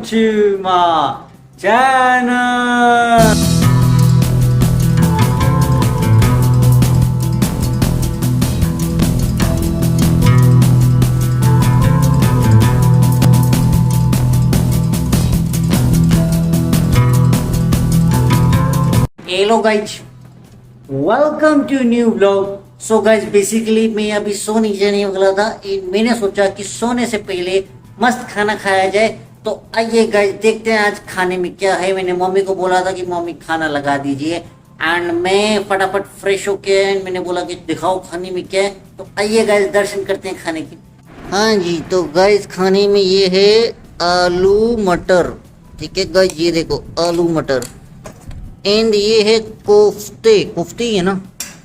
to my channel. Hello guys, welcome to new vlog. So guys, basically मैं अभी सोने जाने वाला था। मैंने सोचा कि सोने से पहले मस्त खाना खाया जाए। तो आइए गाइस देखते हैं आज खाने में क्या है। मैंने मम्मी को बोला था कि मम्मी खाना लगा दीजिए एंड मैं फटाफट फ्रेश होके मैंने बोला कि दिखाओ खाने में क्या है। तो आइए गाइस दर्शन करते हैं खाने की। हाँ जी, तो गाइस खाने में ये है आलू मटर। ठीक है गाइस, ये देखो आलू मटर एंड ये है कोफ्ते। कोफ्ते ही है ना,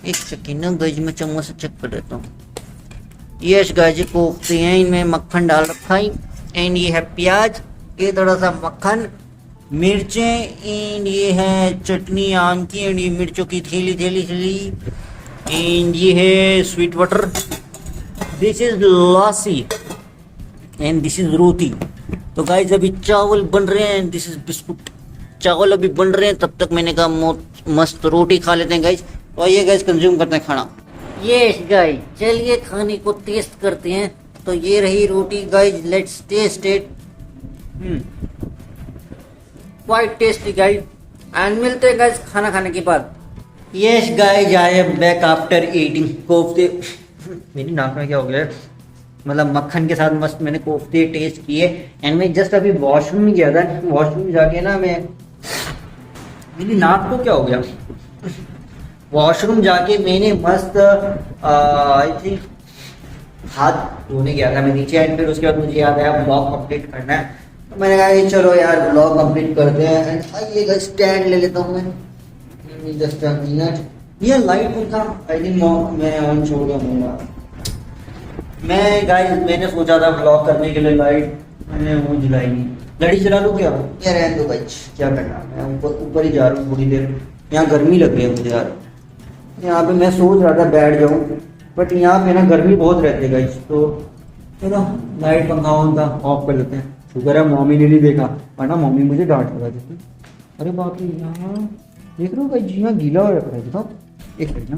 एक सेकेंड ना गाइस मैं चम्मच से चेक कर लेता हूँ। यस गाइस ये कोफ्ते हैं, इनमें मक्खन डाल रखा है एंड ये है प्याज, ये थोड़ा सा मक्खन, मिर्चें एंड ये है चटनी आम की एंड ये मिर्चों की थैली थैली थैली एंड ये है sweet water. This is lassi and this is roti. तो गाइस अभी चावल बन रहे हैं, दिस इज बिस्कुट। चावल अभी बन रहे हैं, तब तक मैंने कहा मस्त रोटी खा लेते हैं गाइस। तो आइए गाइस कंज्यूम करते हैं खाना। यस गाइस चलिए खाने को टेस्ट करते हैं। तो ये रही रोटी guys, let's taste it. Quite tasty guys and मिलते हैं गाइस खाना खाने के बाद। Yes guys I am back after eating कोफ्ते। मेरी नाक में क्या हो गया, मतलब मक्खन के साथ मस्त मैंने कोफ्ते टेस्ट किए एंड मैं जस्ट अभी वॉशरूम में गया था। वॉशरूम में जाके ना मैं, मेरी नाक को क्या हो गया, वॉशरूम जाके मैंने मस्त आई थिंक हाथ धोने गया था मैं नीचे एंड फिर उसके बाद मुझे याद आया ब्लॉग कंप्लीट करना है। तो मैंने कहा कि चलो यार ब्लॉग कंप्लीट करते हैं एंड आइए स्टैंड ले लेता हूँ मैं जस्ट अ मिनट। ये लाइट था आई थिंक मैं ऑन छोड़ दूंगा। मैं गाइस मैंने सोचा था ब्लॉग करने के लिए लाइट मैंने वो जलाई नहीं। लड़ी चला लूँ क्या? ये रहने दो गाइस, क्या करना, मैं ऊपर ही जा रहा हूँ थोड़ी देर। यहाँ गर्मी लग रही है मुझे यार। यहाँ पे मैं सोच रहा था बैठ जाऊँ बट यहाँ पे ना गर्मी बहुत रहती है गाइस। तो चलो लाइट पंखा ऑन था, ऑफ कर लेते हैं। शुक्र है मम्मी ने नहीं देखा वरना मम्मी मुझे डांट लगा देती। अरे बाप रे, यहाँ देख रहे हो गाइस, यहाँ गीला हो रखा है। दिखाओ एक मिनट ना,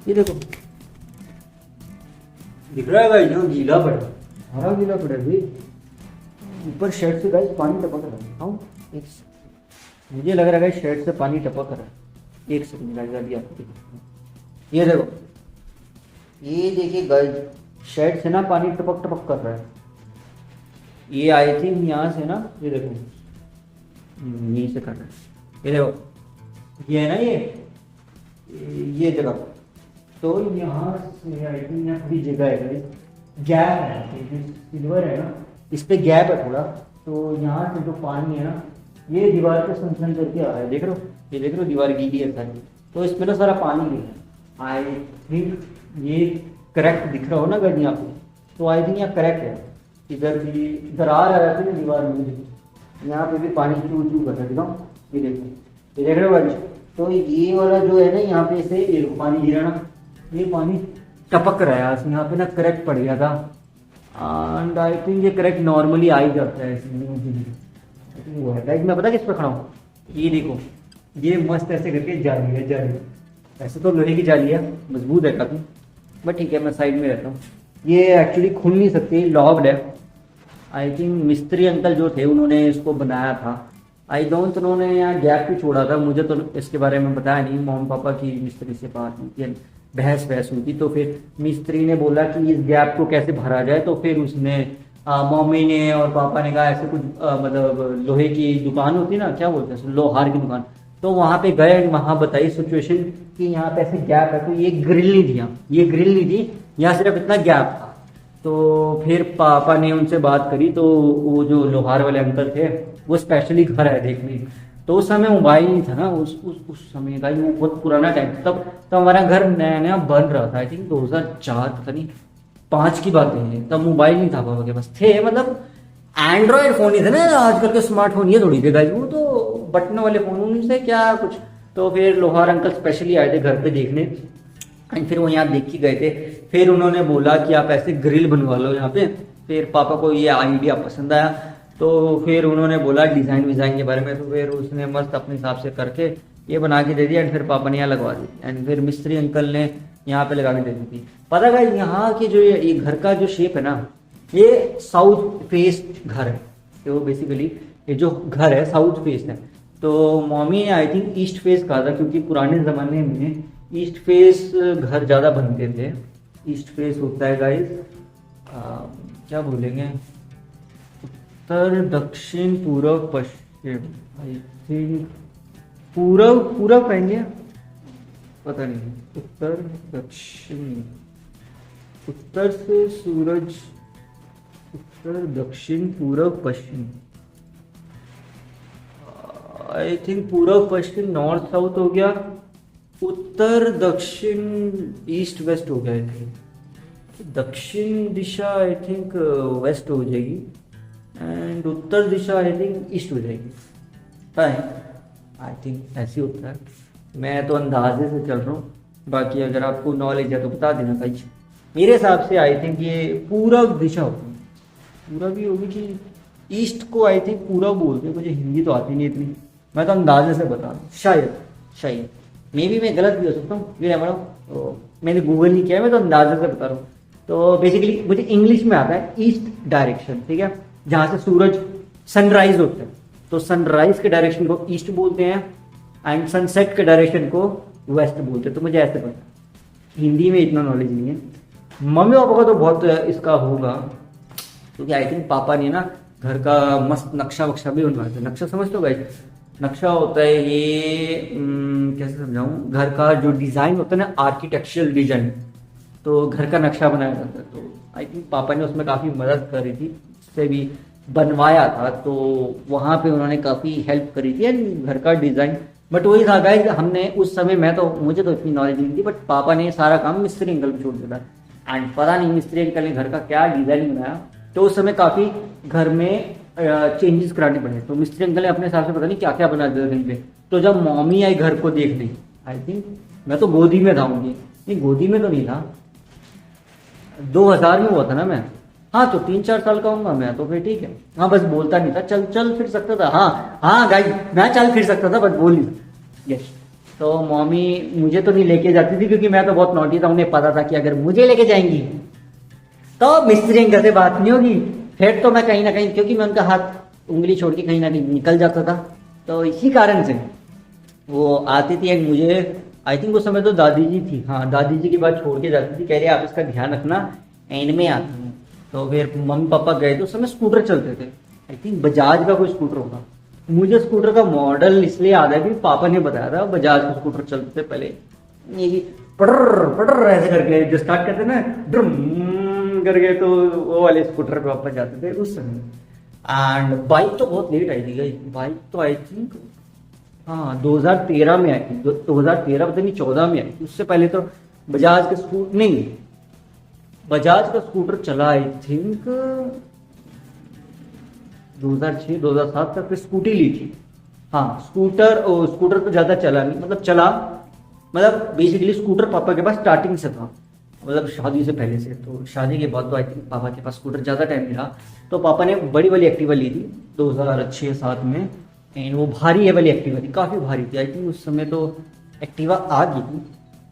ये देखो दिख रहा है गाइस, यहाँ गीला पड़ा, हरा गीला पड़ा है। ऊपर शर्ट से गाइस पानी टपक रहा है। दिखाओ एक, मुझे लग रहा है शर्ट से पानी टपक रहा है। एक सेकंड लग रहा है, ये देखो, ये देखिए गाइस शर्ट से ना पानी टपक टपक कर रहा है। ये आई थिंक यहाँ से ना, ये देखो यहीं से कर रहा है। ये देखो ये है ना, ये जगह। तो यहाँ से आई थिंक यहाँ थोड़ी जगह है गाइस, गैप है, सिल्वर है ना इस पे गैप है थोड़ा। तो यहाँ से जो पानी है ना ये दीवार पे सन करके आ रहा है। देख रहे हो, ये देख रहे हो दीवार गीली है सारी, तो इसमें ना सारा पानी गिर रहा है। आई थिंक ये करेक्ट दिख रहा हो ना अगर यहाँ पे, तो आई थिंक यहाँ करेक्ट है। इधर भी इधर आ रहा है ना दीवार में, यहाँ पे भी पानी चू चू कर रहा है। ये देखो, ये देख रहे हो भाई। तो ये वाला जो है ना यहाँ पे से ये पानी गिरा ना, ये पानी टपक रहा है यहाँ पे ना, करेक्ट पड़ गया था एंड आई थिंक ये करेक्ट नॉर्मली आ ही जाता है इसमें। मैं पता किस पे खड़ा हूँ, ये देखो ये मस्त ऐसे करके जाली है, जाली ऐसे तो लोहे की जाली है, मजबूत है काफी, बट ठीक है मैं साइड में रहता हूँ। ये एक्चुअली खुल नहीं सकती, लॉक्ड है। आई थिंक मिस्त्री अंकल जो थे उन्होंने इसको बनाया था। आई डोंट, उन्होंने यहाँ गैप भी छोड़ा था, मुझे तो इसके बारे में बताया नहीं। मम्मी पापा की मिस्त्री से बात हुई थी, बहस हुई थी, तो फिर मिस्त्री ने बोला कि इस गैप को कैसे भरा जाए। तो फिर उसने मम्मी ने और पापा ने कहा ऐसे कुछ मतलब लोहे की दुकान होती ना, क्या बोलते हैं, लोहार की दुकान। तो वहाँ पे गए, वहाँ बताई सिचुएशन कि यहाँ पे ऐसे गैप है। तो ये ग्रिल नहीं थी, ये ग्रिल नहीं थी, यहाँ सिर्फ इतना गैप था। तो फिर पापा ने उनसे बात करी, तो वो जो लोहार वाले अंकल थे वो स्पेशली घर है देखने। तो उस समय मोबाइल नहीं था ना, उस समय का वो बहुत पुराना टाइम था। तब हमारा घर नया नया बन रहा था। आई थिंक 2004 पता नहीं 5 की बात है। तब मोबाइल नहीं था पापा के पास, थे मतलब एंड्रॉयड फोन ही थे ना, आजकल के स्मार्टफोन ये थोड़ी थे गाइस, वो तो बटन वाले फोन से क्या कुछ। तो फिर लोहार अंकल स्पेशली आए थे घर पे देखने एंड फिर वो यहाँ देख के गए थे। फिर उन्होंने बोला कि आप ऐसे ग्रिल बनवा लो यहाँ पे। फिर पापा को ये आइडिया पसंद आया, तो फिर उन्होंने बोला डिज़ाइन विज़ाइन के बारे में, तो फिर उसने मस्त अपने हिसाब से करके ये बना के दे दिया। एंड फिर पापा ने यहाँ लगवा दी। एंड फिर मिस्त्री अंकल ने यहाँ पे लगा के दे दी थी। पता है यहाँ की जो ये घर का जो शेप है ना, ये साउथ फेस घर है। तो बेसिकली ये जो घर है साउथ फेस है। तो मम्मी ने आई थिंक ईस्ट फेस कहा था, क्योंकि पुराने ज़माने में ईस्ट फेस घर ज़्यादा बनते थे। ईस्ट फेस होता है गाइस, क्या बोलेंगे, उत्तर दक्षिण पूर्व पश्चिम। आई थिंक पूरब कहेंगे, पता नहीं। उत्तर दक्षिण, उत्तर से सूरज, उत्तर दक्षिण पूर्व पश्चिम। आई थिंक पूर्व पश्चिम नॉर्थ साउथ हो गया, उत्तर दक्षिण ईस्ट वेस्ट हो गया। आई थिंक दक्षिण दिशा आई थिंक वेस्ट हो जाएगी, and Uttar Disha I think east हो जाएगी। आई थिंक ऐसे होता है। मैं तो अंदाजे से चल रहा हूँ, बाकी अगर आपको नॉलेज है तो बता देना भाई। मेरे हिसाब से आई थिंक ये पूरब दिशा होगी। पूरब भी होगी कि ईस्ट को आई थिंक पूरब बोलते हैं। मुझे हिंदी तो आती नहीं इतनी, मैं तो अंदाजे से बता रहा हूँ। शायद मे भी मैं गलत भी हो सकता हूँ, फिर तो मैंने गूगल नहीं किया, मैं तो अंदाजे से बता रहा हूँ। तो बेसिकली मुझे इंग्लिश में आता है ईस्ट डायरेक्शन, ठीक है, जहाँ से सूरज सनराइज होता है। तो सनराइज के डायरेक्शन को ईस्ट बोलते हैं, एंड सनसेट के डायरेक्शन को वेस्ट बोलते हैं। तो मुझे ऐसे पता, हिंदी में इतना नॉलेज नहीं है। मम्मी पापा का तो बहुत इसका होगा, क्योंकि आई थिंक पापा ने ना घर का मस्त नक्शा वक्शा भी बनवाया था। नक्शा समझते हो गाइस? नक्शा होता है ये कैसे समझाऊं, घर का जो डिज़ाइन होता है ना, आर्किटेक्चरल डिजाइन, तो घर का नक्शा बनाया जाता है। तो आई थिंक पापा ने उसमें काफ़ी मदद करी थी, उससे भी बनवाया था। तो वहाँ पे उन्होंने काफ़ी हेल्प करी थी एंड घर का डिज़ाइन। बट वही था गाइस, हमने उस समय मुझे तो इतनी नॉलेज नहीं थी, बट पापा ने सारा काम मिस्त्री अंकल को छोड़ दिया था। एंड पता नहीं मिस्त्री अंकल ने घर का क्या डिज़ाइन बनाया, तो उस समय काफ़ी घर में चेंजेस कराने पड़े। तो मिस्त्री अंकल ने अपने हिसाब से पता नहीं क्या क्या बना दिया कहीं पे। तो जब मम्मी आई घर को देखने, आई थिंक मैं तो गोदी में था उनकी, नहीं गोदी में तो नहीं था, 2000 में हुआ था ना मैं। हाँ तो 3-4 साल का हूँगा मैं, तो फिर ठीक है। हाँ बस बोलता नहीं था, चल फिर सकता था। हाँ गाइस, मैं चल फिर सकता था, बस बोल नहीं था। यस। तो मम्मी मुझे तो नहीं लेके जाती थी, क्योंकि मैं तो बहुत नॉटी था। उन्हें पता था कि अगर मुझे लेके जाएंगी तो मिस्त्री अंकल से बात नहीं होगी। फिर तो मैं कहीं ना कहीं, क्योंकि मैं उनका हाथ उंगली छोड़ के कहीं ना कहीं निकल जाता था, तो इसी कारण से वो आती थी। एंड मुझे आई थिंक उस समय तो दादी जी थी, हाँ दादी जी की बात छोड़ के जाती थी, कह रहे आप इसका ध्यान रखना, एंड में आती हूँ। तो फिर मम्मी पापा गए तो उस समय स्कूटर चलते थे, आई थिंक बजाज का कोई स्कूटर होगा। मुझे स्कूटर का मॉडल इसलिए याद है कि पापा ने बताया था, बजाज का स्कूटर चलते थे पहले, ये पटर ऐसे करके जो स्टार्ट करते ना, ड्रम करके, तो वो वाले स्कूटर पे वापस जाते थे उस समय। एंड बाइक तो बहुत लेट आई थी, बाइक तो आई थिंक हाँ 2013 में आई थी, 2013 पता नहीं 14 में आई थी। उससे पहले तो बजाज का स्कूटर नहीं, बजाज का स्कूटर चला आई थिंक 2006-2007 तक। फिर स्कूटी ली थी। हाँ स्कूटर तो ज़्यादा चला नहीं, मतलब बेसिकली स्कूटर पापा के पास स्टार्टिंग से था, मतलब शादी से पहले से। तो शादी के बाद तो आई थिंक पापा के पास स्कूटर ज़्यादा टाइम नहीं रहा, तो पापा ने बड़ी वाली एक्टिवा ली थी 2006-07 में। एंड वो भारी है वाली एक्टिवा थी, काफ़ी भारी थी। आई थिंक उस समय तो एक्टिवा आ गई थी,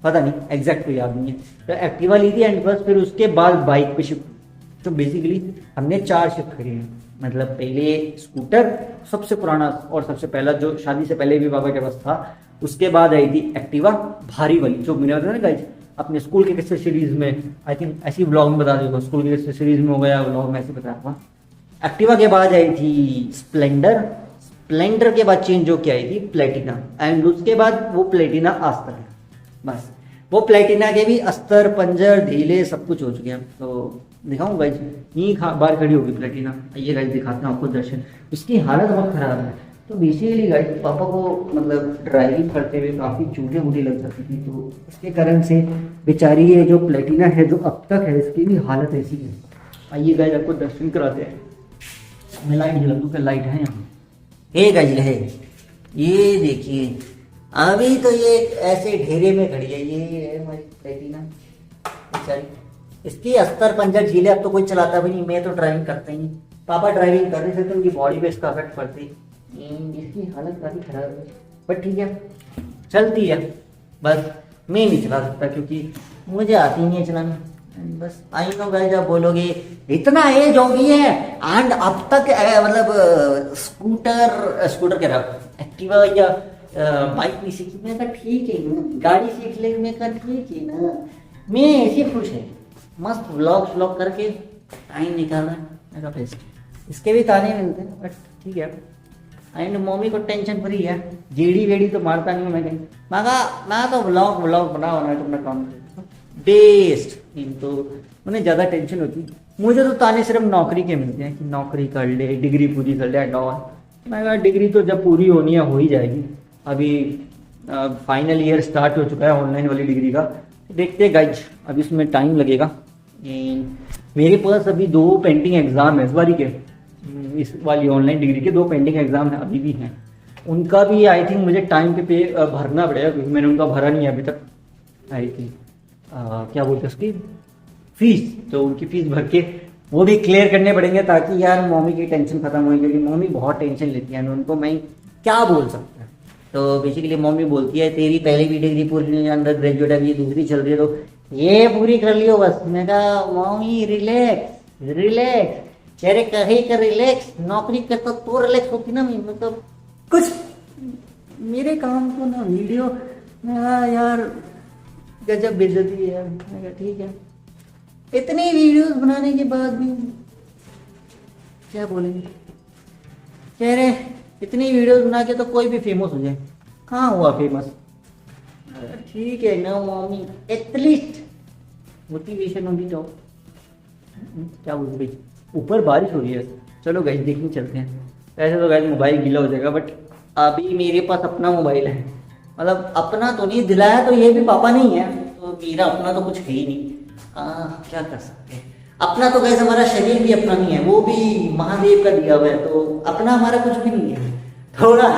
पता नहीं एग्जैक्ट तो याद नहीं है। तो एक्टिवा ली थी एंड बस फिर उसके बाद बाइक पे शिफ्ट। तो बेसिकली हमने 4 शिफ्ट करी है, मतलब पहले स्कूटर सबसे पुराना और सबसे पहला जो शादी से पहले भी पापा के पास था, उसके बाद आई थी एक्टिवा भारी वाली, जो मैंने बताया ना गाइस अपने स्कूल के किस्से सीरीज में, आई थिंक ऐसी ब्लॉग में बता दूंगा, स्कूल के किस्से सीरीज में हो गया ब्लॉग में ऐसे बताया था। एक्टिवा के बाद आई थी स्प्लेंडर के बाद चेंज हो के आई थी प्लेटिना, एंड उसके बाद वो प्लेटिना आज तक है। बस वो प्लेटिना के भी अस्तर पंजर ढीले सब कुछ हो चुके हैं। तो दिखाऊं गाइस, यहीं बाहर खड़ी होगी प्लेटिना, ये गाइस दिखाते हैं आपको दर्शन। उसकी हालत बहुत खराब है। तो बेसिकली गाइस पापा को मतलब ड्राइविंग करते हुए काफ़ी चोटें वोटें लग जाती थी, तो इसके कारण से बेचारी ये जो प्लेटिना है जो अब तक है, इसकी भी हालत ऐसी है। आइए गाइस आपको दर्शन कराते हैं। मैं लाइट जला दूँ, लाइट है यहाँ, हे गाइस है, ये देखिए अभी तो ये ऐसे ढेरे में खड़ी है। ये है हमारी प्लेटिना बेचारी, इसकी अस्तर पंजर झीले अब तो कोई चलाता भी नहीं, मैं तो ड्राइविंग करता ही नहीं। पापा ड्राइविंग कर रहे थे तो उनकी बॉडी पे इसका अफेक्ट पड़ती, इसकी हालत काफ़ी खराब है, बट ठीक है चलती है। बस मैं नहीं चला सकता क्योंकि मुझे आती नहीं है चलाना। बस आई नो गाइस, आप बोलोगे इतना एज हो गई है एंड अब तक मतलब स्कूटर कह रहा, एक्टिवा या बाइक नहीं सीखी। मैं कहा ठीक है ना, गाड़ी सीख ले। मैं कहा ठीक है ना, मैं ऐसे खुश है, मस्त व्लॉग करके टाइम निकालना है। मैं कहा बेस्ट, इसके भी ताने मिलते हैं बट ठीक है। एंड मम्मी को टेंशन फ्री है, जेडी वेडी तो मारता नहीं हूँ मैं कहीं। मैं तो व्लॉग बना होना है तो अपना काम बेस्ट। तो उन्हें ज़्यादा टेंशन होती, मुझे तो ताने सिर्फ नौकरी के मिलते हैं कि नौकरी कर ले, डिग्री पूरी कर ले एंड ऑल। मैं कहा डिग्री तो जब पूरी होनी है हो ही जाएगी। अभी फाइनल ईयर स्टार्ट हो चुका है ऑनलाइन वाली डिग्री का, देखते हैं गाइज अभी इसमें टाइम लगेगा। मेरे पास अभी 2 पेंडिंग एग्ज़ाम है इस बारी के, इस वाली ऑनलाइन डिग्री के 2 पेंडिंग एग्ज़ाम है अभी भी हैं। उनका भी आई थिंक मुझे टाइम पे भरना पड़ेगा क्योंकि मैंने उनका भरा नहीं है अभी तक। आई थिंक क्या बोलते हैं उसकी फीस, तो उनकी फीस भर के वो भी क्लियर करने पड़ेंगे ताकि यार मम्मी की टेंशन खत्म हो, क्योंकि मम्मी बहुत टेंशन लेती है। उनको मैं क्या बोल सकता है। तो बेसिकली मम्मी बोलती है तेरी पहली भी डिग्री पूरी नहीं, अंडर ग्रेजुएट है, ये दूसरी चल रही है तो ये पूरी कर लियो बस। मैं कहा मम्मी रिलैक्स चेहरे कहे कर रिलैक्स, नौकरी करता तो रिलैक्स होती ना। मतलब कुछ मेरे काम को ना वीडियो यार गजब बेइज्जती है। मैं कहा ठीक है, इतनी वीडियोस बनाने के बाद भी क्या बोलेंगे, कह रहे इतनी वीडियोस बना के तो कोई भी फेमस हो जाए। कहाँ हुआ फेमस, ठीक है ना मम्मी, एटलीस्ट मोटिवेशन होगी तो। क्या बोलूँ भाई, ऊपर बारिश हो रही है, चलो गाइस देखने चलते हैं। ऐसे तो गाइस मोबाइल गीला हो जाएगा, बट अभी मेरे पास अपना मोबाइल है, मतलब अपना तो नहीं, दिलाया तो ये भी पापा नहीं है, तो मेरा अपना तो कुछ है ही नहीं। क्या कर सकते हैं, अपना तो गाइस हमारा शरीर भी अपना नहीं है, वो भी महादेव का दिया हुआ है, तो अपना हमारा कुछ भी नहीं है। थोड़ा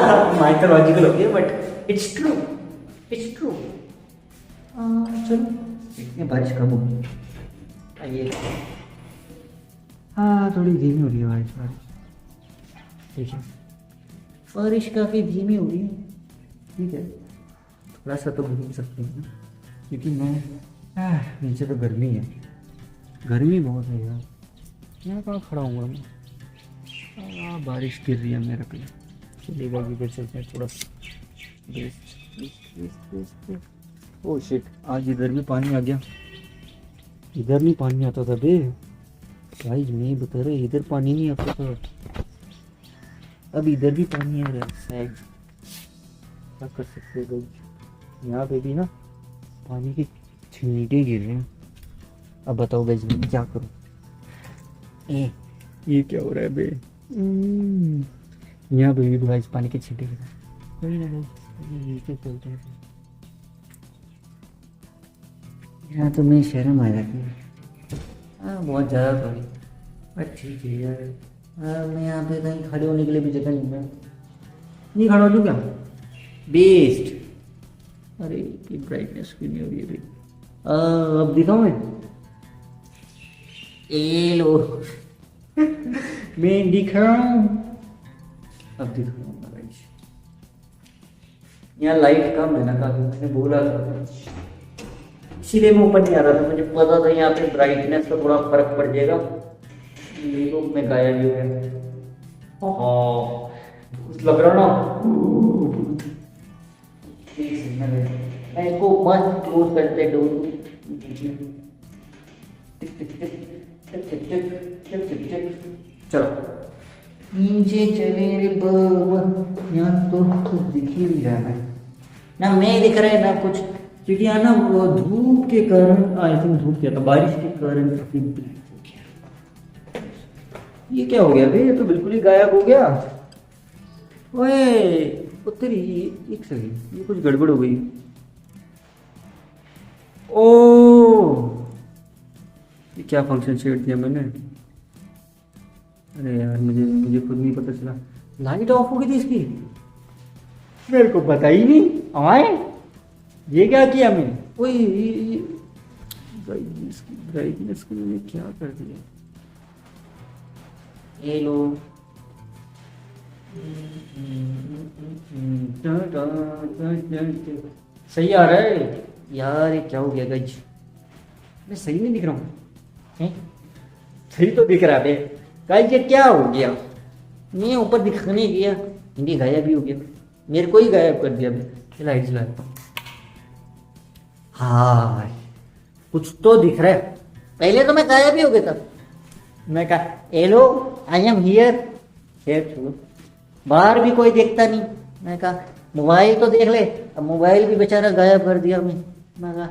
माइथोलॉजिकल हो गया बट इट्स ट्रू। चलो देखते बारिश कब होगी। आइए, हाँ थोड़ी धीमी हो रही है बारिश। ठीक है, बारिश काफ़ी धीमी हो रही है, ठीक है, थोड़ा सा तो घूम सकते हैं क्योंकि मैं नीचे तो गर्मी है, गर्मी बहुत है यार। यहाँ कहाँ खड़ा हूँ मैं, बारिश गिर रही है मेरे पे। चलेगा इधर चलते हैं थोड़ा। ओह शिट, आज इधर भी पानी आ गया। इधर नहीं पानी आता था बे भाई, मैं बता रहे इधर पानी नहीं आता था, अब इधर भी पानी आ रहा है। सैड, क्या कर सकते हैं भाई, यहाँ पे भी ना पानी के छींटे गिर रहे हैं। अब बताओ गाइस मैं क्या करूँ। ये क्या हो रहा है बे, यहाँ पे भी गाइस पानी के छींटे गिर रहे हैं। कोई ना गाइस नीचे चलते हैं। यहाँ तो मैं शर्म आ जाती है, बहुत ज़्यादा पानी, बट ठीक है यार। मैं यहाँ पे कहीं खड़े होने के लिए भी जगह नहीं खड़ा हो क्या, बेस्ट। अरे की ब्राइटनेस क्यों नहीं हो रही है भाई, अब दिखाऊं मैं, ए लो मैं दिखाऊं, अब दिखाऊंगा गाइस। यहाँ लाइट कम है ना काफी, मैंने बोला था इसीलिए मैं ऊपर नहीं आ रहा था, मुझे पता था यहाँ पे ब्राइटनेस का थोड़ा फर्क पड़ जाएगा। देखो मैं गायब भी हो गया, कुछ लग रहा ना। इसको मस्त क्लोज करते डोर, चलो नीचे चले रे बाबा। यहाँ तो कुछ दिख ही नहीं रहा है ना, मैं दिख रहा है ना कुछ, क्योंकि यहाँ ना वो धूप के कारण, आई थिंक धूप क्या था, बारिश के कारण काफी ब्लैक हो गया। ये क्या हो गया भाई, ये तो बिल्कुल ही गायब हो गया। ओए उत्तरी, एक सेकंड, ये कुछ गड़बड़ हो गई। ओ ये क्या फंक्शन छेड़ दिया मैंने, अरे यार मुझे खुद नहीं पता चला। लाइट ऑफ हो गई थी इसकी, मेरे को पता ही नहीं। आए ये क्या किया मैंने, ओए ब्राइटनेस को मैंने क्या कर दिया। ये लो। सही आ रहा है यार, ये क्या हो गया गाइज, मैं सही नहीं दिख रहा हूँ? सही तो दिख रहा है गाइज, ये क्या हो गया? मैं ऊपर दिखने गया, इंडी गायब ही हो गया, मेरे को ही गायब कर दिया। लाइट जला, हाँ कुछ तो दिख रहा है। पहले तो मैं गायब ही हो गया था। मैं कहा हेलो आई एम हियर, छोड़ो, बाहर भी कोई देखता नहीं। मैं कहा मोबाइल तो देख ले, अब मोबाइल भी बेचारा गायब कर दिया। मैं कहा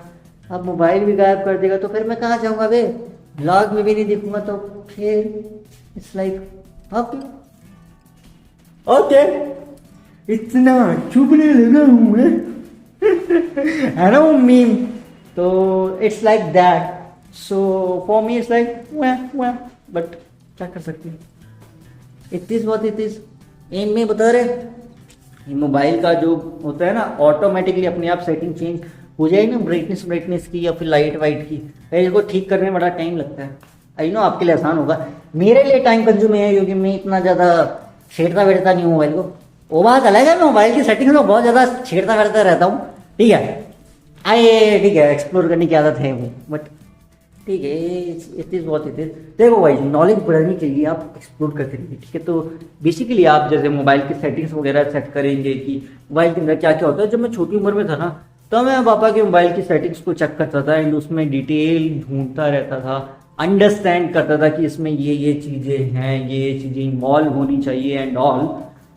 अब मोबाइल भी गायब कर देगा तो फिर मैं कहाँ जाऊँगा बे, ब्लॉग में भी नहीं दिखूंगा तो फिर इट्स लाइक ओके इतना चुभने लगा हूँ मैं है ना वो मीम, तो it's like that. So for me it's like but क्या कर सकते हैं, it is what it is. एम में बता रहे मोबाइल का जो होता है ना, ऑटोमेटिकली अपने आप सेटिंग चेंज हो जाएगी ना, ब्राइटनेस की या फिर लाइट वाइट की। इसको ठीक करने में बड़ा टाइम लगता है। आई नो आपके लिए आसान होगा, मेरे लिए टाइम कंज्यूमिंग है क्योंकि मैं इतना ज़्यादा छेड़ता वेड़ता नहीं हूँ मोबाइल को। वो बात अलग है, मैं मोबाइल की सेटिंग में बहुत ज़्यादा छेड़ता वेड़ता रहता हूँ। ठीक है एक्सप्लोर करने की आदत है वो, बट ठीक है it is what it is. देखो भाई नॉलेज बढ़ानी चाहिए, आप एक्सप्लोर करते रहिए। ठीक है, तो बेसिकली आप जैसे मोबाइल की सेटिंग्स वगैरह सेट करेंगे कि मोबाइल के अंदर क्या क्या होता है। जब मैं छोटी उम्र में था ना, तो मैं पापा के मोबाइल की सेटिंग्स को चेक करता था एंड उसमें डिटेल ढूंढता रहता था, अंडरस्टैंड करता था कि इसमें ये चीज़ें हैं, ये चीज़ें इन्वॉल्व होनी चाहिए एंड ऑल।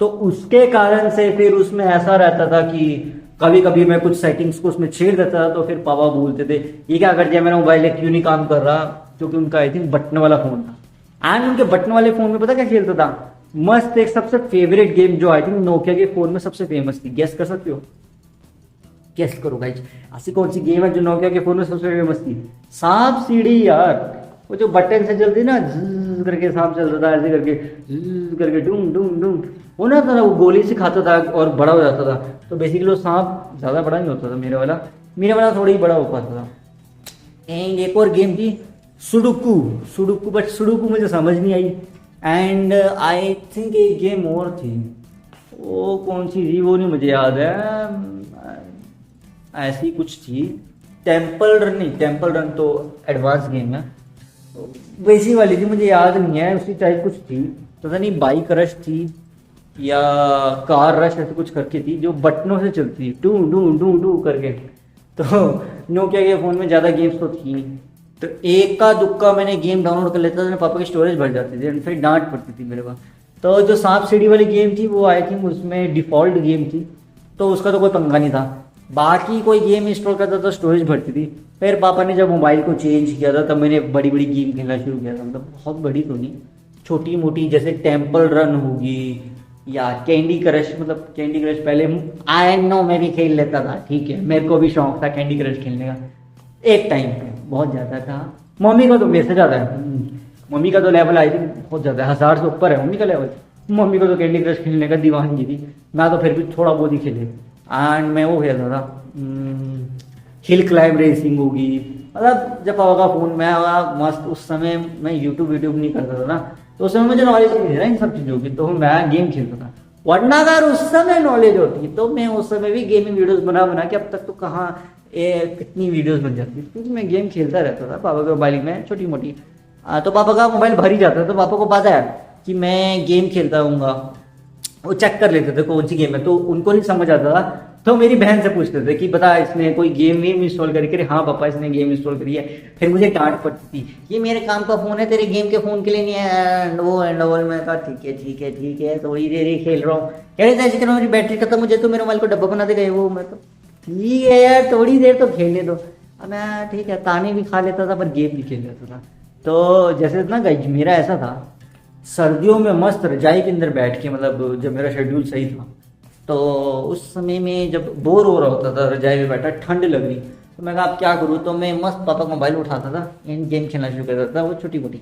तो उसके कारण से फिर उसमें ऐसा रहता था कि कभी कभी मैं कुछ सेटिंग्स को उसमें छेड़ देता था, तो फिर पापा बोलते थे ये क्या कर दिया, मेरा मोबाइल क्यों नहीं काम कर रहा, क्योंकि उनका आई थिंक बटन वाला फोन था। एंड उनके बटन वाले फोन में पता क्या खेलता था, मस्त एक सबसे फेवरेट गेम जो आई थिंक नोकिया के फोन में सबसे फेमस थी। गेस कर सकते हो? गेस करो गाइज, ऐसी कौन सी गेम है जो नोकिया के फोन में सबसे फेमस थी? सांप सीढ़ी यार, वो जो बटन से चलती ना, ज़्ज़ करके सांप चलता था, ऐसे करके ज़्ज़ करके डूम डूम डूम होना था ना, वो गोली से खाता था और बड़ा हो जाता था। तो बेसिकली वो सांप ज़्यादा बड़ा नहीं होता था, मेरे वाला थोड़ा ही बड़ा हो पाता था। एंड एक और गेम थी सुडुकू, बट सुडुकू मुझे समझ नहीं आई। एंड आई थिंक एक गेम और थी, वो कौन सी थी वो नहीं मुझे याद है, ऐसी कुछ थी। टेम्पल रन तो एडवांस गेम है, वैसी वाली थी, मुझे याद नहीं है, उसी टाइप कुछ थी। पता नहीं बाइक रश थी या कार रश ऐसे कुछ करके थी, जो बटनों से चलती थी, डू डू डू डू करके। तो नोकिया के फ़ोन में ज़्यादा गेम्स तो थी नहीं, तो एक का दुक्का मैंने गेम डाउनलोड कर लेता था, पापा की स्टोरेज भर जाती थी, फिर डांट पड़ती थी मेरे पास। तो जो सांप सीढ़ी वाली गेम थी वो आई थिंक उसमें डिफ़ॉल्ट गेम थी, तो उसका तो कोई पंगा नहीं था। बाकी कोई गेम इंस्टॉल करता तो स्टोरेज भरती थी। फिर पापा ने जब मोबाइल को चेंज किया था तब मैंने बड़ी बड़ी गेम खेलना शुरू किया था, मतलब बहुत बड़ी तो नहीं, छोटी मोटी, जैसे टेम्पल रन होगी या कैंडी क्रश। मतलब कैंडी क्रश पहले आई नो मैं भी खेल लेता था, ठीक है, मेरे को भी शौक था कैंडी क्रश खेलने का एक टाइम पे, बहुत ज़्यादा था। मम्मी का तो मेरे से ज़्यादा है, मम्मी का तो लेवल आई थिंक बहुत ज़्यादा है, 1000 से ऊपर है मम्मी का लेवल। मम्मी को तो कैंडी क्रश खेलने का दीवानगी थी, मैं तो फिर भी थोड़ा बहुत ही खेले। एंड मैं वो खेलता था हिल क्लाइंब रेसिंग होगी, मतलब जब पापा का फ़ोन में आया मस्त। उस समय मैं यूट्यूब नहीं करता था ना, तो उस समय मुझे नॉलेज नहीं था इन सब चीज़ों की, तो मैं गेम खेलता था। वरना अगर उस समय नॉलेज होती तो मैं उस समय भी गेमिंग वीडियोस बना के अब तक तो कहाँ कितनी वीडियोस बन जाती, क्योंकि मैं गेम खेलता रहता था पापा के मोबाइल में छोटी मोटी। तो पापा का मोबाइल भर ही जाता था, तो पापा को पता है कि मैं गेम खेलता रहूँगा, वो चेक कर लेते थे कौन सी गेम है, तो उनको नहीं समझ आता था, तो मेरी बहन से पूछते थे कि बता इसने कोई गेम इंस्टॉल करी करे। हाँ पापा इसने गेम इंस्टॉल करी है। फिर मुझे डांट पड़ती थी, ये मेरे काम का फ़ोन है, तेरे गेम के फ़ोन के लिए नहीं है। एंड वो मैं कहा ठीक है थोड़ी देर ही खेल रहा हूँ। कह रहे थे ऐसे मेरी बैटरी खत्म हो जाए तो मेरे मोबाइल को डब्बा बना दे गए वो। मैं तो ठीक है यार थोड़ी देर तो खेलने दो। अब मैं ठीक है ताने भी खा लेता था पर गेम भी खेल लेता था। तो जैसे ना गाइस मेरा ऐसा था, सर्दियों में मस्त रजाई के अंदर बैठ के, मतलब जब मेरा शेड्यूल सही था, तो उस समय में जब बोर हो रहा होता था रजाई में बैठा, ठंड लग रही, तो मैं कहा अब क्या करूँ, तो मैं मस्त पापा का मोबाइल उठाता था एंड गेम खेलना शुरू करता था। वो छोटी मोटी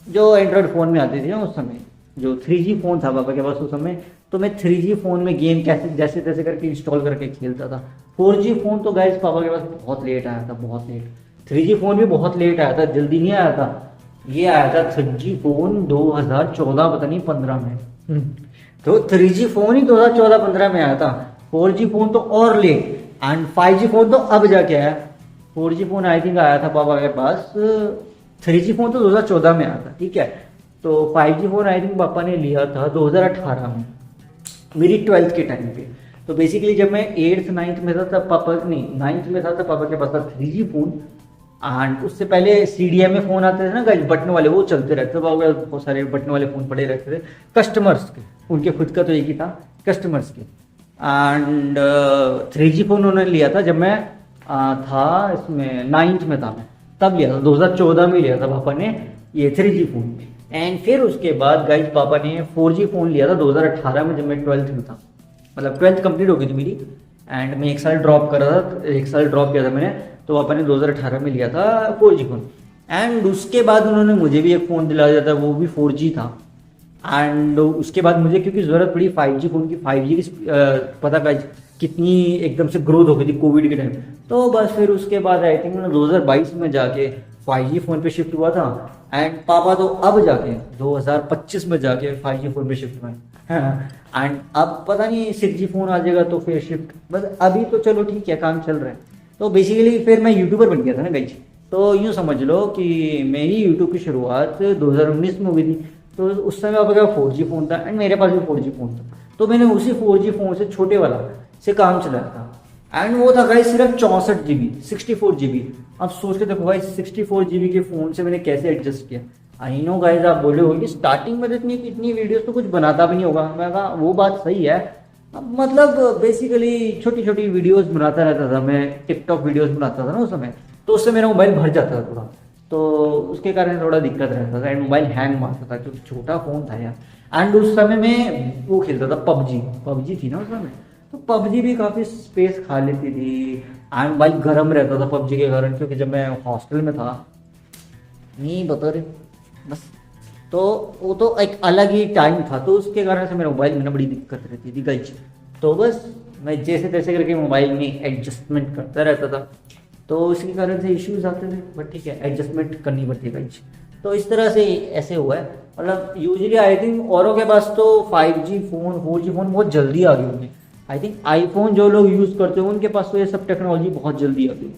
जो एंड्रॉयड फ़ोन में आती थी ना उस समय, जो 3G फ़ोन था पापा के पास उस समय, तो मैं 3G फ़ोन में गेम कैसे जैसे तैसे करके इंस्टॉल करके खेलता था। 4G फ़ोन तो गाइस पापा के पास बहुत लेट आया था, बहुत लेट। 3G फ़ोन भी बहुत लेट आया था, जल्दी नहीं आया था। ये आया था 3G फोन 2014 पता नहीं 15 में। तो 3G फोन ही 2014-15 में आया था। 4G फोन तो और लेट, एंड 5G फोन तो अब जाके आया। 4G फोन आई थिंक आया था पापा के पास, 3G फोन तो 2014 में आया था, ठीक है। तो 5G फोन आई थिंक पापा ने लिया था 2018 में, मेरी 12th के टाइम पे। तो बेसिकली जब मैं 8th 9th में था तब पापा, नहीं 9th में था तब पापा के पास था 3G फोन। एंड उससे पहले CDMA फोन आते थे ना गाइस, बटन वाले, वो चलते रहते थे। बहुत सारे बटन वाले फोन पड़े रहते थे कस्टमर्स के, उनके खुद का तो एक ही था, कस्टमर्स के। एंड 3G फोन उन्होंने लिया था जब मैं था इसमें 9th में था, मैं तब लिया था, 2014 में लिया था पापा ने ये 3G फोन। एंड फिर उसके बाद गाइस पापा ने 4G फोन लिया था 2018 में, जब मैं 12th में था, मतलब 12th कंप्लीट हो गई थी मेरी। एंड मैं 1 साल ड्रॉप कर रहा था, 1 साल ड्रॉप किया था मैंने, तो पापा ने 2018 में लिया था 4G फोन। एंड उसके बाद उन्होंने मुझे भी एक फ़ोन दिला दिया था, वो भी 4G था। एंड उसके बाद मुझे क्योंकि ज़रूरत पड़ी 5G फ़ोन की, 5G की पता गाइस कितनी एकदम से ग्रोथ हो गई थी कोविड के टाइम। तो बस फिर उसके बाद आई थिंक 2022 में जाके 5G फ़ोन पे शिफ्ट हुआ था। एंड पापा तो अब जाके 2025 में जाके 5G फ़ोन पे शिफ्ट हुए। एंड अब पता नहीं 6G फ़ोन आ जाएगा तो फिर शिफ्ट, बस अभी तो चलो ठीक है, काम चल रहा है। तो बेसिकली फिर मैं यूट्यूबर बन गया था ना गाइस। तो यूँ समझ लो कि मेरी यूट्यूब की शुरुआत 2019 में हुई थी। तो उस समय आपका 4G फ़ोन था एंड मेरे पास भी 4G फ़ोन था। तो मैंने उसी 4G फ़ोन से, छोटे वाला से काम चलाया था। एंड वो था गाइस सिर्फ 64 GB, 64 GB। अब सोच के देखो भाई 64 GB के फ़ोन से मैंने कैसे एडजस्ट किया। आई नो गाइस, आप बोले हो कि स्टार्टिंग में तो इतनी वीडियोस तो कुछ बनाता भी नहीं होगा। मैं कहा वो बात सही है, मतलब बेसिकली छोटी छोटी वीडियोस बनाता रहता था मैं, टिकटॉक वीडियोस बनाता था ना उस समय। तो उससे मेरा मोबाइल भर जाता था थोड़ा, तो उसके कारण थोड़ा दिक्कत रहता था। एंड मोबाइल हैंग मारता था क्योंकि छोटा फ़ोन था यार। एंड उस समय मैं वो खेलता था पबजी थी ना उस समय। तो पबजी भी काफ़ी स्पेस खा लेती थी। एंड मोबाइल गर्म रहता था पबजी के कारण, क्योंकि जब मैं हॉस्टल में था, नहीं बता रहे बस, तो वो तो एक अलग ही टाइम था। तो उसके कारण से मेरा मोबाइल में ना बड़ी दिक्कत रहती थी गाइस। तो बस मैं जैसे तैसे करके मोबाइल में एडजस्टमेंट करता रहता था। तो इसके कारण से इश्यूज आते थे, बट ठीक है, एडजस्टमेंट करनी पड़ती है गाइस। तो इस तरह से ऐसे हुआ है। मतलब यूजुअली आई थिंक औरों के पास तो 5G फ़ोन 4G फ़ोन बहुत जल्दी आ गए होंगे। आई थिंक आईफोन जो लोग यूज़ करते हैं उनके पास तो ये सब टेक्नोलॉजी बहुत जल्दी आ गई।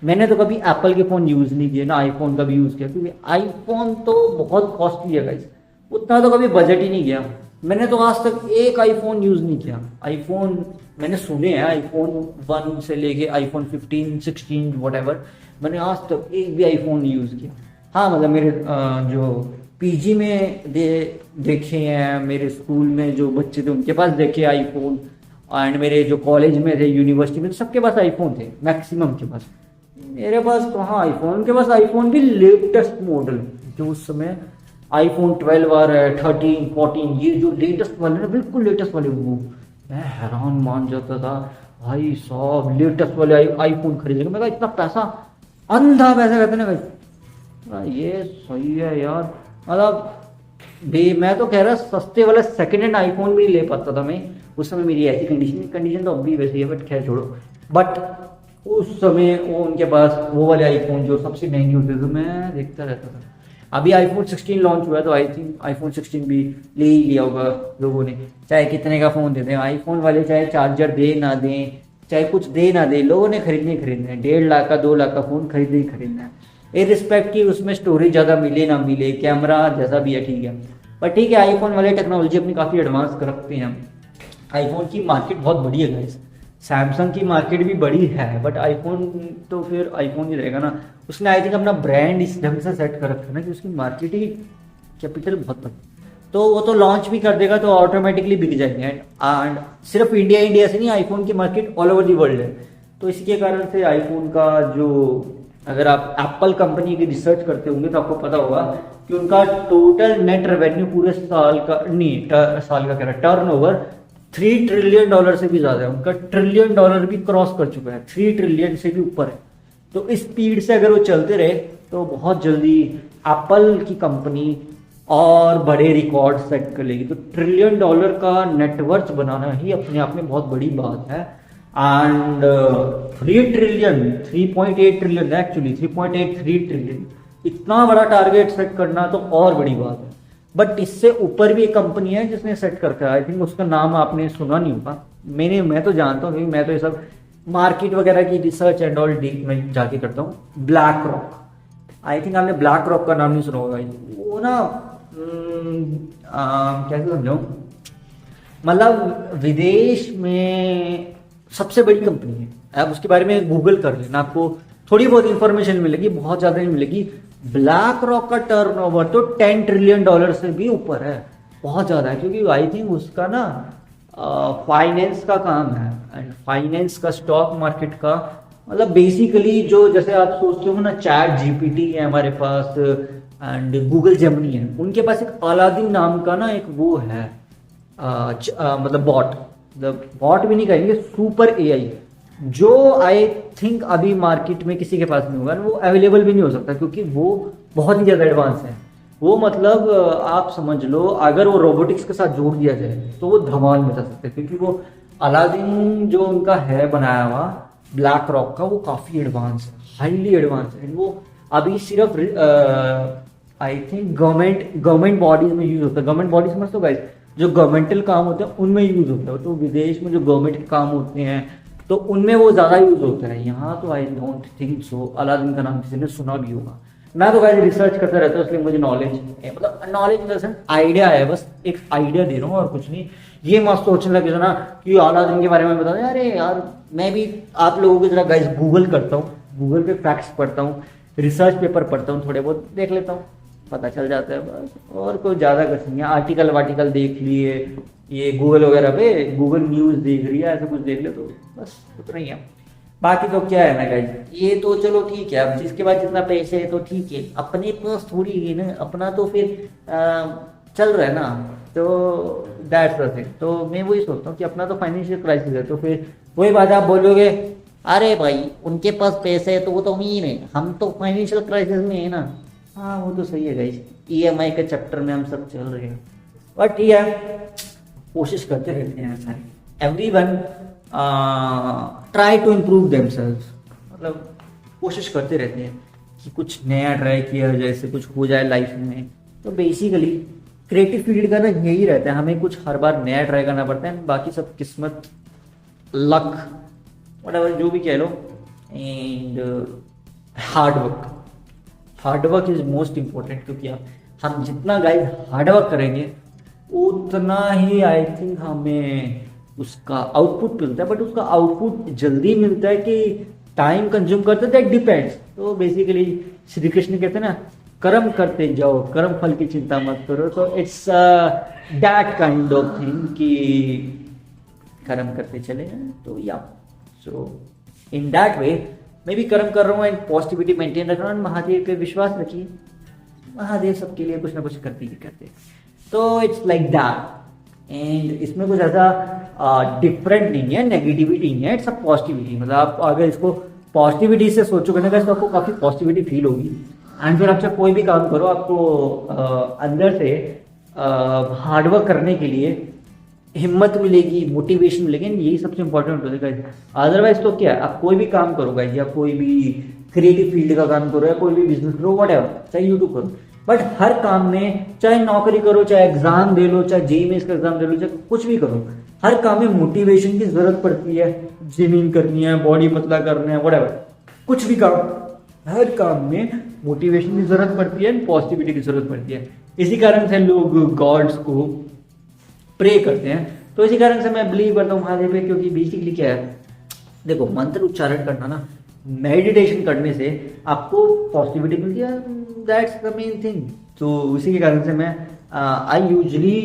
मैंने तो कभी एप्पल के फ़ोन यूज़ नहीं किए ना आईफोन का भी यूज़ किया, क्योंकि आईफोन तो बहुत कॉस्टली है गाइस, उतना तो कभी बजट ही नहीं गया। मैंने तो आज तक एक आईफोन यूज़ नहीं किया। आईफोन मैंने सुने हैं, आईफोन 1 से लेके आईफोन 15 16 वॉटेवर, मैंने आज तक एक भी आईफोन नहीं यूज़ किया। हाँ मतलब मेरे जो पीजी में देखे हैं, मेरे स्कूल में जो बच्चे थे उनके पास देखे आईफोन, एंड मेरे जो कॉलेज में थे, यूनिवर्सिटी में, सबके पास आईफोन थे मैक्सिमम के पास। मेरे पास कहाँ आईफोन, उनके पास आईफोन भी लेटेस्ट मॉडल, जो उस समय आईफोन 12 आ रहा है, 13 14, ये जो लेटेस्ट वाले ना, बिल्कुल लेटेस्ट वाले, वो मैं हैरान मान जाता था भाई साहब, लेटेस्ट वाले आईफोन खरीदेंगे। मैं कहा इतना पैसा, अंधा पैसा कहते ना भाई, ये सही है यार। मतलब मैं तो कह रहा सस्ते वाला सेकेंड हैंड आईफोन भी ले पाता था मैं। उस समय मेरी ऐसी कंडीशन तो अब भी वैसी है, बट खैर छोड़ो। बट उस समय वो उनके पास वो वाले आईफोन जो सबसे महंगे होते थे, मैं देखता रहता था। अभी आईफोन 16 लॉन्च हुआ है, तो आई थिंक आईफोन 16 भी ले ही लिया होगा लोगों ने, चाहे कितने का फ़ोन दे दें आईफोन वाले, चाहे चार्जर दे ना दें, चाहे कुछ दे ना दे, लोगों ने खरीदने ही खरीदना है। 1.5 लाख का 2 लाख का फ़ोन खरीदने ही खरीदना है, इरिस्पेक्टिव उसमें स्टोरेज ज़्यादा मिले ना मिले, कैमरा जैसा भी है, ठीक है। पर ठीक है, आईफोन वाले टेक्नोलॉजी अपनी काफ़ी एडवांस कर रखते हैं। आईफोन की मार्केट बहुत बड़ी है गाइस, सैमसंग की मार्केट भी बड़ी है, बट आईफोन तो फिर आईफोन ही रहेगा ना। उसने आई थिंक अपना ब्रांड इस ढंग से सेट कर रखा है ना कि उसकी मार्केट ही कैपिटल बहुत बड़ी, तो वो तो लॉन्च भी कर देगा तो ऑटोमेटिकली बिक जाएंगे। एंड सिर्फ इंडिया से नहीं, आईफोन की market all over the world है। तो इसके कारण से आईफोन का जो, अगर आप एप्पल कंपनी की रिसर्च करते होंगे तो आपको पता होगा कि उनका टोटल नेट रेवेन्यू पूरे साल का, नहीं साल का कह रहा, टर्नओवर $3 ट्रिलियन से भी ज़्यादा है। उनका $1 ट्रिलियन भी क्रॉस कर चुका है, 3 ट्रिलियन से भी ऊपर है। तो इस स्पीड से अगर वो चलते रहे तो बहुत जल्दी एप्पल की कंपनी और बड़े रिकॉर्ड सेट कर लेगी। तो $1 ट्रिलियन का नेटवर्थ बनाना ही अपने आप में बहुत बड़ी बात है। And 3 trillion, 3.8 trillion actually, 3.83 trillion, इतना बड़ा टारगेट सेट करना तो और बड़ी बात है। बट इससे ऊपर भी एक कंपनी है जिसने सेट कर रखा है, आई थिंक उसका नाम आपने सुना नहीं होगा। मैं तो जानता हूँ क्योंकि मैं तो ये सब मार्केट वगैरह की रिसर्च एंड ऑल डीप में जाके करता हूँ। ब्लैक रॉक, आई थिंक आपने ब्लैक रॉक का नाम नहीं सुना होगा। वो ना कैसे समझाऊं, मतलब विदेश में सबसे बड़ी कंपनी है। आप उसके बारे में गूगल कर लेना, आपको थोड़ी बहुत इंफॉर्मेशन मिलेगी, बहुत ज्यादा नहीं मिलेगी। ब्लैक रॉक का टर्नओवर तो $10 ट्रिलियन से भी ऊपर है, बहुत ज्यादा है। क्योंकि आई थिंक उसका ना फाइनेंस का काम है, एंड फाइनेंस का, स्टॉक मार्केट का, मतलब बेसिकली जो जैसे आप सोचते हो ना चैट जीपीटी है हमारे पास एंड गूगल जेमिनी है, उनके पास एक अलादीन नाम का ना एक वो है मतलब बॉट, मतलब बॉट भी नहीं कहेंगे, सुपर एआई, जो आई थिंक अभी मार्केट में किसी के पास नहीं होगा, वो अवेलेबल भी नहीं हो सकता क्योंकि वो बहुत ही ज़्यादा एडवांस है। वो मतलब आप समझ लो अगर वो रोबोटिक्स के साथ जोड़ दिया जाए तो वो धमाल मचा सकते हैं, क्योंकि वो अलादीन जो उनका है बनाया हुआ ब्लैक रॉक का, वो काफ़ी एडवांस है, हाईली एडवांस है। वो अभी सिर्फ आई थिंक गवर्नमेंट बॉडीज में यूज होता है। गवर्नमेंट बॉडी समझ तो गाइस, जो गवर्नमेंटल काम होते हैं उनमें यूज होता है। तो विदेश में जो गवर्नमेंट के काम होते हैं तो उनमें वो ज़्यादा यूज होता है। यहाँ तो I don't think so Aladdin का नाम किसी ने सुना भी होगा। मैं तो गाइस रिसर्च करता रहता हूँ, इसलिए मुझे नॉलेज है, मतलब knowledge in the sense idea है, बस एक आइडिया दे रहा हूँ और कुछ नहीं। ये मत सोचने लगे ना कि अलादीन के बारे में बता दें। अरे यार मैं भी आप लोगों की तरह गाइस गूगल करता हूँ, गूगल पे फैक्ट्स पढ़ता हूँ, रिसर्च पेपर पढ़ता हूँ, थोड़े बहुत देख लेता हूँ, पता चल जाता है बस, और कोई ज़्यादा कुछ नहीं है। आर्टिकल वार्टिकल देख लिए, ये गूगल वगैरह पे गूगल न्यूज़ देख रही है, ऐसा कुछ देख ले तो बस उतना ही है। बाकी तो क्या है ना गाइस, ये तो चलो ठीक है, अब जिसके पास जितना पैसे है तो ठीक है, अपने पास थोड़ी है ना, अपना तो फिर चल रहा है ना, तो दैट्स द थिंग। तो मैं वही सोचता हूँ कि अपना तो फाइनेंशियल क्राइसिस है, तो फिर वही बात आप बोलोगे अरे भाई उनके पास पैसे है तो वो तो अमीर है, हम तो फाइनेंशियल क्राइसिस में है ना। हाँ वो तो सही है गाइस, ईएमआई के चैप्टर में हम सब चल रहे हैं, बट ये कोशिश करते रहते हैं सारे। Everyone try to improve themselves, मतलब कोशिश करते रहते हैं कि कुछ नया ट्राई किया जाए, जैसे कुछ हो जाए लाइफ में। तो बेसिकली क्रिएटिव फील्ड का ना यही रहता है, हमें कुछ हर बार नया ट्राई करना पड़ता है, बाकी सब किस्मत, लक, व्हाटएवर जो भी कह लो, and hard work is most important. क्योंकि हम जितना गाइस हार्ड वर्क करेंगे उतना ही आई थिंक हमें उसका आउटपुट मिलता है। बट उसका आउटपुट जल्दी मिलता है कि टाइम कंज्यूम करता है, दैट डिपेंड्स। तो बेसिकली श्री कृष्ण कहते हैं ना, कर्म करते जाओ, कर्म फल की चिंता मत करो। तो it's that kind of thing कि कर्म करते चले। तो या सो इन दैट वे मैं भी कर्म कर रहा हूँ एंड पॉजिटिविटी मेंटेन रख रहा हूँ। महादेव पे विश्वास रखिए, महादेव सबके लिए कुछ ना कुछ करते ही करते। तो इट्स लाइक दैट, एंड इसमें कुछ ऐसा डिफरेंट नहीं है, नेगेटिविटी नहीं है, इट्स अ पॉजिटिविटी। मतलब आप अगर इसको पॉजिटिविटी से सोचोगे ना तो आपको काफ़ी पॉजिटिविटी फील होगी। एंड फिर आप चाहे कोई भी काम करो, आपको अंदर से हार्डवर्क करने के लिए हिम्मत मिलेगी, मोटिवेशन मिलेगी। यही सबसे इंपॉर्टेंट होता है। अदरवाइज तो क्या है, आप कोई भी काम करो गाइस, या कोई भी क्रिएटिव फील्ड का काम करो, या कोई भी बिजनेस करो, व्हाटएवर, चाहे यूट्यूब करो, बट हर काम में, चाहे नौकरी करो, चाहे एग्जाम दे लो, चाहे जेईई का एग्जाम दे लो, चाहे कुछ भी करो, हर काम में मोटिवेशन की जरूरत पड़ती है। जिमिंग करनी है, बॉडी पतला करना है, व्हाटएवर, कुछ भी काम, हर काम में मोटिवेशन की जरूरत पड़ती है, पॉजिटिविटी की जरूरत पड़ती है। इसी कारण से लोग गॉड्स को प्रे करते हैं। तो इसी कारण से मैं बिलीव करता हूँ महादेव पे, क्योंकि बेसिकली क्या है, देखो मंत्र उच्चारण करना ना, मेडिटेशन करने से आपको पॉजिटिविटी मिलती है, दैट्स द मेन थिंग। तो इसी के कारण से मैं आई यूजली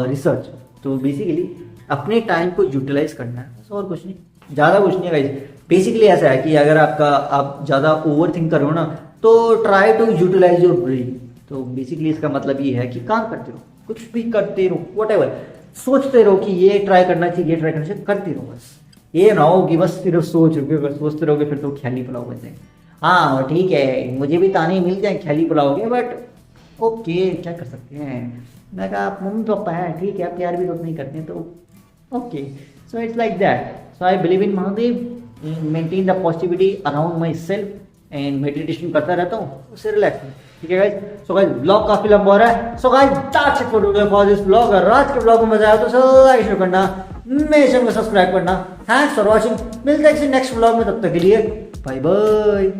रिसर्च। तो बेसिकली अपने टाइम को यूटिलाइज करना है, बस और कुछ नहीं, ज़्यादा कुछ नहीं है गाइस। बेसिकली ऐसा है कि अगर आप ज़्यादा ओवर थिंक करो ना, तो try to utilize your brain. तो बेसिकली इसका मतलब ये है कि काम करते रहो, कुछ भी करते रहो, व्हाटएवर, सोचते रहो कि ये ट्राई करना चाहिए, ये ट्राई करना चाहिए, करते रहो। बस ये ना हो कि बस सिर्फ सोच रहे हो, अगर सोचते रहोगे फिर तो ख्याली पुलाव बन जाएंगे। हाँ ठीक है, मुझे भी ताने मिल जाए ख्याली पुलाव के, बट ओके क्या कर सकते हैं। मैं कहा आप मम्मी पापा है, ठीक है, आप प्यार भी तो नहीं करते हैं, तो okay. So it's like that. So I believe in Mahadev, maintain the positivity around my self, and meditation करता रहता हूँ, उससे रिलैक्स। ठीक है गाइस, सो गाइस ब्लॉग काफी लंबा हो रहा है। So guys that's it for this blog. अगर आज के ब्लॉग में मजा आया तो लाइक शेयर करना, मेरे चैनल को सब्सक्राइब करना। थैंक्स फॉर वॉचिंग, मिलते हैं किसी नेक्स्ट ब्लॉग में, तब तक के लिए बाय बाय।